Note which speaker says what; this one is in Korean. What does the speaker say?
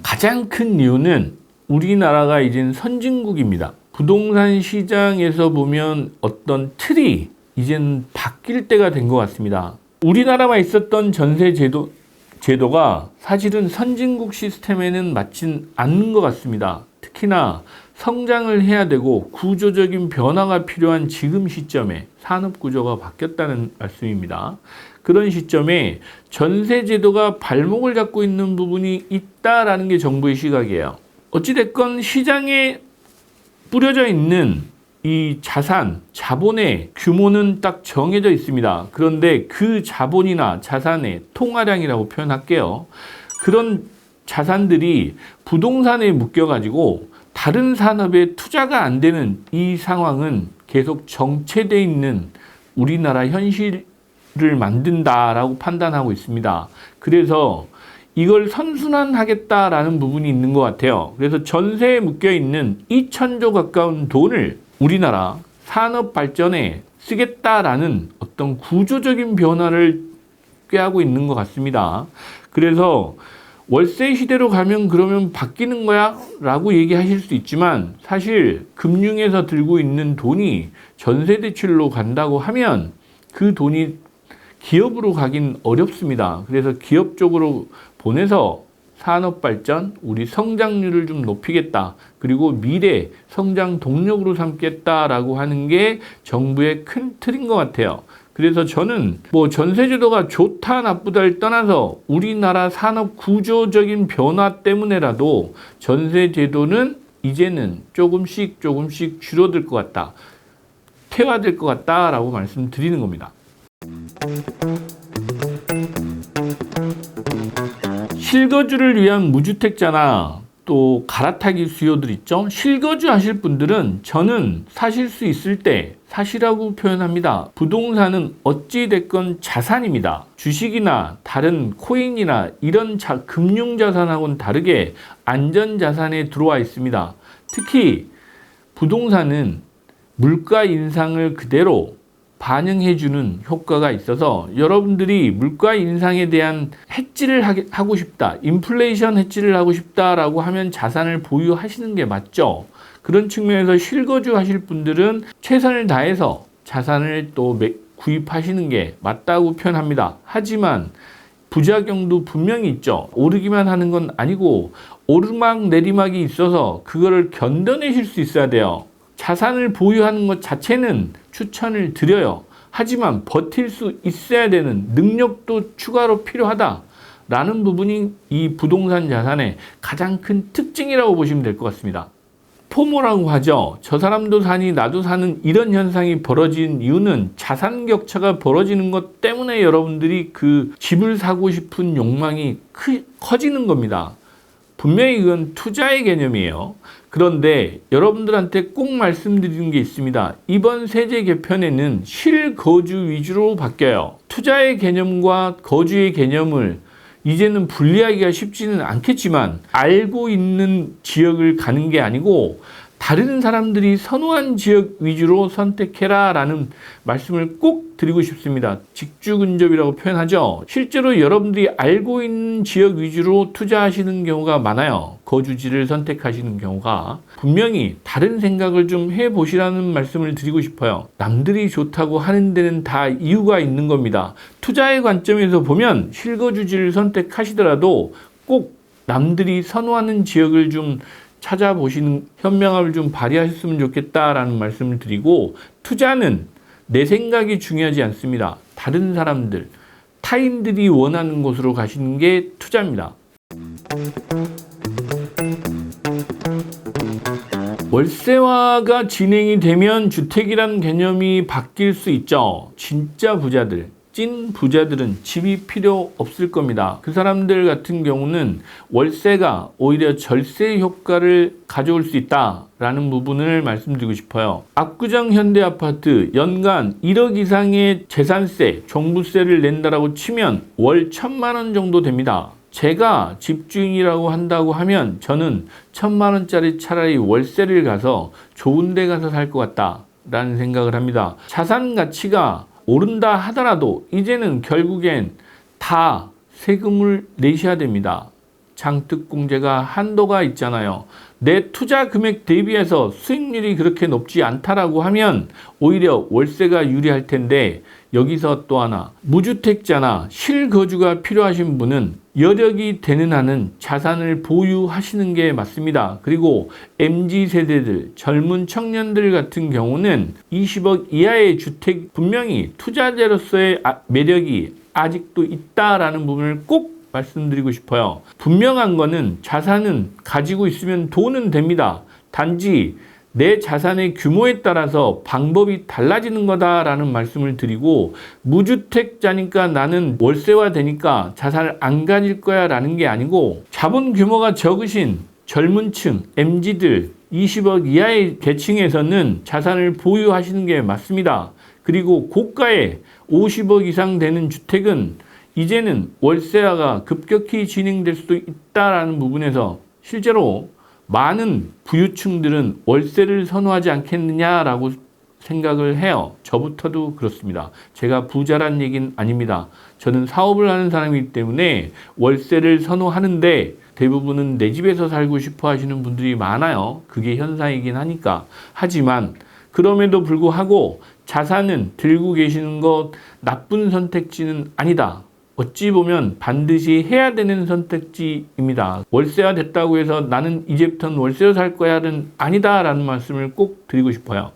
Speaker 1: 가장 큰 이유는 우리나라가 이젠 선진국입니다. 부동산 시장에서 보면 어떤 틀이 이젠 바뀔 때가 된 것 같습니다. 우리나라만 있었던 전세 제도가 사실은 선진국 시스템에는 맞진 않는 것 같습니다. 특히나 성장을 해야 되고 구조적인 변화가 필요한 지금 시점에 산업 구조가 바뀌었다는 말씀입니다. 그런 시점에 전세 제도가 발목을 잡고 있는 부분이 있다라는 게 정부의 시각이에요. 어찌됐건 시장에 뿌려져 있는 이 자본의 규모는 딱 정해져 있습니다. 그런데 그 자본이나 자산의 통화량이라고 표현할게요. 그런 자산들이 부동산에 묶여가지고 다른 산업에 투자가 안 되는 이 상황은 계속 정체되어 있는 우리나라 현실을 만든다라고 판단하고 있습니다. 그래서 이걸 선순환하겠다라는 부분이 있는 것 같아요. 그래서 전세에 묶여있는 2,000조 가까운 돈을 우리나라 산업 발전에 쓰겠다라는 어떤 구조적인 변화를 꾀하고 있는 것 같습니다. 그래서 월세 시대로 가면 그러면 바뀌는 거야? 라고 얘기하실 수 있지만 사실 금융에서 들고 있는 돈이 전세 대출로 간다고 하면 그 돈이 기업으로 가긴 어렵습니다. 그래서 기업 쪽으로 보내서 산업 발전, 우리 성장률을 좀 높이겠다. 그리고 미래 성장 동력으로 삼겠다라고 하는 게 정부의 큰 틀인 것 같아요. 그래서 저는 전세제도가 좋다 나쁘다를 떠나서 우리나라 산업 구조적인 변화 때문에라도 전세제도는 이제는 조금씩 줄어들 것 같다. 퇴화될 것 같다라고 말씀드리는 겁니다. 실거주를 위한 무주택자나 또 갈아타기 수요들 있죠. 실거주 하실 분들은 저는 사실 수 있을 때 사시라고 표현합니다. 부동산은 어찌됐건 자산입니다. 주식이나 다른 코인이나 이런 금융자산하고는 다르게 안전자산에 들어와 있습니다. 특히 부동산은 물가 인상을 그대로 반영해주는 효과가 있어서 여러분들이 물가 인상에 대한 해지를 하고 싶다, 인플레이션 해지를 하고 싶다라고 하면 자산을 보유하시는 게 맞죠. 그런 측면에서 실거주 하실 분들은 최선을 다해서 자산을 또 구입하시는 게 맞다고 표현합니다. 하지만 부작용도 분명히 있죠. 오르기만 하는 건 아니고 오르막 내리막이 있어서 그거를 견뎌내실 수 있어야 돼요. 자산을 보유하는 것 자체는 추천을 드려요. 하지만 버틸 수 있어야 되는 능력도 추가로 필요하다라는 부분이 이 부동산 자산의 가장 큰 특징이라고 보시면 될 것 같습니다. 포모라고 하죠. 저 사람도 사니 나도 사는 이런 현상이 벌어진 이유는 자산 격차가 벌어지는 것 때문에 여러분들이 그 집을 사고 싶은 욕망이 커지는 겁니다. 분명히 이건 투자의 개념이에요. 그런데 여러분들한테 꼭 말씀드리는 게 있습니다. 이번 세제 개편에는 실거주 위주로 바뀌어요. 투자의 개념과 거주의 개념을 이제는 분리하기가 쉽지는 않겠지만 알고 있는 지역을 가는 게 아니고 다른 사람들이 선호한 지역 위주로 선택해라 라는 말씀을 꼭 드리고 싶습니다. 직주근접이라고 표현하죠. 실제로 여러분들이 알고 있는 지역 위주로 투자하시는 경우가 많아요. 거주지를 선택하시는 경우가. 분명히 다른 생각을 좀 해보시라는 말씀을 드리고 싶어요. 남들이 좋다고 하는 데는 다 이유가 있는 겁니다. 투자의 관점에서 보면 실거주지를 선택하시더라도 꼭 남들이 선호하는 지역을 좀 찾아보시는 현명함을 좀 발휘하셨으면 좋겠다라는 말씀을 드리고, 투자는 내 생각이 중요하지 않습니다. 다른 사람들, 타인들이 원하는 곳으로 가시는 게 투자입니다. 월세화가 진행이 되면 주택이라는 개념이 바뀔 수 있죠. 진짜 부자들, 찐 부자들은 집이 필요 없을 겁니다. 그 사람들 같은 경우는 월세가 오히려 절세 효과를 가져올 수 있다라는 부분을 말씀드리고 싶어요. 압구정 현대아파트 연간 1억 이상의 재산세, 종부세를 낸다라고 치면 월 1,000만 원 정도 됩니다. 제가 집주인이라고 한다고 하면 저는 1,000만 원짜리 차라리 월세를 가서 좋은 데 가서 살 것 같다라는 생각을 합니다. 자산 가치가 오른다 하더라도 이제는 결국엔 다 세금을 내셔야 됩니다. 장특공제가 한도가 있잖아요. 내 투자 금액 대비해서 수익률이 그렇게 높지 않다라고 하면 오히려 월세가 유리할 텐데, 여기서 또 하나, 무주택자나 실거주가 필요하신 분은 여력이 되는 한은 자산을 보유하시는 게 맞습니다. 그리고 MZ세대들, 젊은 청년들 같은 경우는 20억 이하의 주택, 분명히 투자재로서의 매력이 아직도 있다라는 부분을 꼭 말씀드리고 싶어요. 분명한 거는 자산은 가지고 있으면 돈은 됩니다. 단지 내 자산의 규모에 따라서 방법이 달라지는 거다라는 말씀을 드리고, 무주택자니까 나는 월세화 되니까 자산을 안 가질 거야 라는 게 아니고, 자본 규모가 적으신 젊은 층, MZ들 20억 이하의 계층에서는 자산을 보유하시는 게 맞습니다. 그리고 고가의 50억 이상 되는 주택은 이제는 월세화가 급격히 진행될 수도 있다라는 부분에서 실제로 많은 부유층들은 월세를 선호하지 않겠느냐라고 생각을 해요. 저부터도 그렇습니다. 제가 부자란 얘기는 아닙니다. 저는 사업을 하는 사람이기 때문에 월세를 선호하는데, 대부분은 내 집에서 살고 싶어 하시는 분들이 많아요. 그게 현상이긴 하니까. 하지만 그럼에도 불구하고 자산은 들고 계시는 것 나쁜 선택지는 아니다. 어찌 보면 반드시 해야 되는 선택지입니다. 월세화 됐다고 해서 나는 이제부터는 월세로 살 거야는 아니다라는 말씀을 꼭 드리고 싶어요.